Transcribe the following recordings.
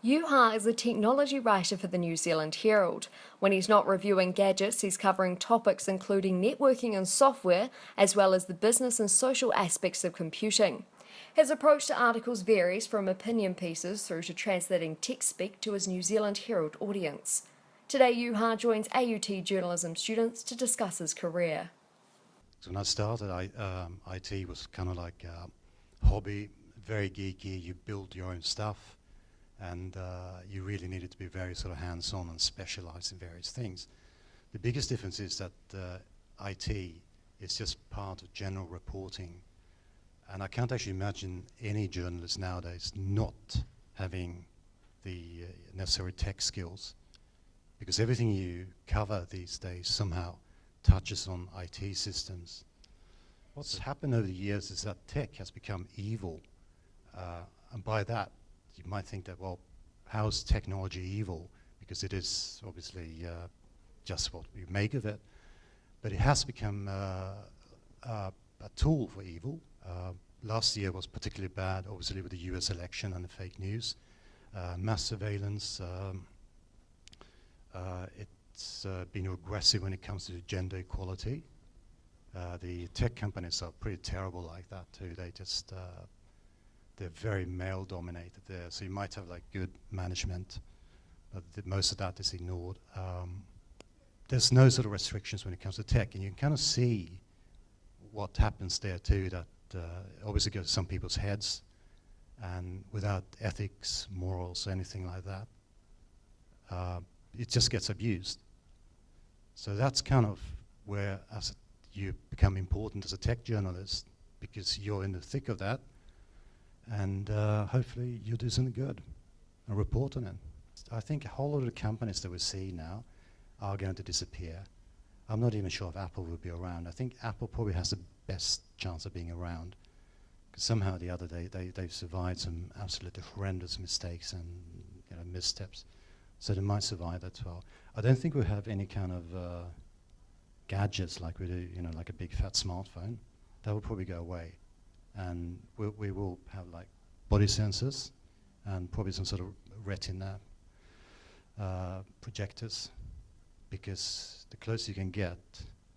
Juha is a technology writer for the New Zealand Herald. When he's not reviewing gadgets, he's covering topics including networking and software, as well as the business and social aspects of computing. His approach to articles varies from opinion pieces through to translating tech speak to his New Zealand Herald audience. Today, Juha joins AUT journalism students to discuss his career. So when I started, IT was kind of like a hobby, very geeky. You build your own stuff. And you really needed to be very sort of hands-on and specialized in various things. The biggest difference is that IT is just part of general reporting. And I can't actually imagine any journalist nowadays not having the necessary tech skills, because everything you cover these days somehow touches on IT systems. What's happened over the years is that tech has become evil. And by that, you might think that, well, how is technology evil? Because it is obviously just what we make of it. But it has become a tool for evil. Last year was particularly bad, obviously, with the US election and the fake news. Mass surveillance. It's been aggressive when it comes to gender equality. The tech companies are pretty terrible like that too. They just they're very male dominated there, so you might have like good management, but most of that is ignored. There's no sort of restrictions when it comes to tech, and you can kind of see what happens there too, that obviously goes to some people's heads, and without ethics, morals, anything like that, it just gets abused. So that's kind of where you become important as a tech journalist, because you're in the thick of that, and hopefully you do something good and report on it. I think a whole lot of the companies that we see now are going to disappear. I'm not even sure if Apple will be around. I think Apple probably has the best chance of being around, because somehow the other day they've survived some absolutely horrendous mistakes and missteps, so they might survive that well. I don't think we have any kind of gadgets like we do, like a big fat smartphone. That will probably go away. And we will have like body sensors and probably some sort of retina projectors, because the closer you can get,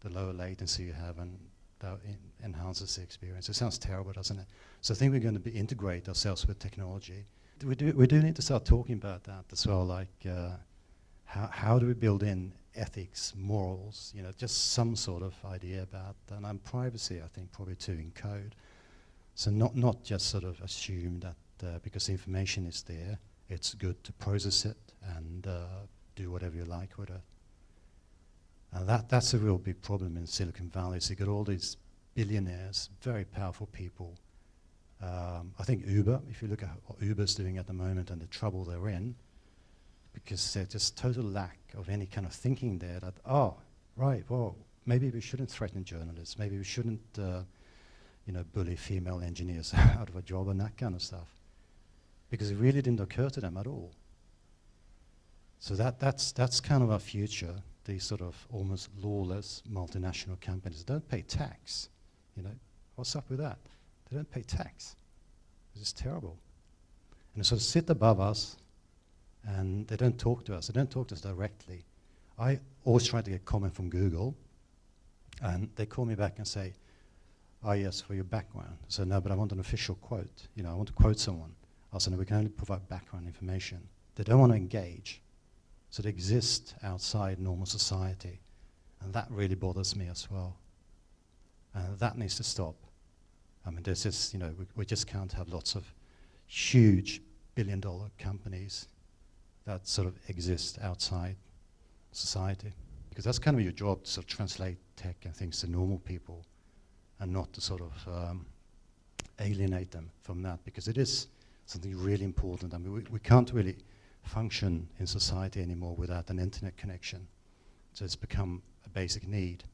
the lower latency you have, and that enhances the experience. It sounds terrible, doesn't it? So I think we're going to integrate ourselves with technology. We do need to start talking about that as well, like how do we build in ethics, morals, just some sort of idea about that. And privacy, I think, probably too, in code. So not just sort of assume that because the information is there, it's good to process it and do whatever you like with it. And that's a real big problem in Silicon Valley. So you got all these billionaires, very powerful people. I think Uber, if you look at what Uber's doing at the moment and the trouble they're in, because there's just total lack of any kind of thinking there that, maybe we shouldn't threaten journalists, maybe we shouldn't bully female engineers out of a job and that kind of stuff, because it really didn't occur to them at all. So that's kind of our future. These sort of almost lawless multinational companies don't pay tax. What's up with that? They don't pay tax. It's terrible. And they sort of sit above us, and they don't talk to us. They don't talk to us directly. I always try to get comment from Google, and they call me back and say, "Oh yes, for your background." I said, "No, but I want an official quote. I want to quote someone." I said, "No, we can only provide background information." They don't want to engage. So they exist outside normal society. And that really bothers me as well. And that needs to stop. I mean, there's just, we just can't have lots of huge billion-dollar companies that sort of exist outside society. Because that's kind of your job, to sort of translate tech and things to normal people, and not to sort of alienate them from that, because it is something really important. I mean, we can't really function in society anymore without an internet connection. So it's become a basic need.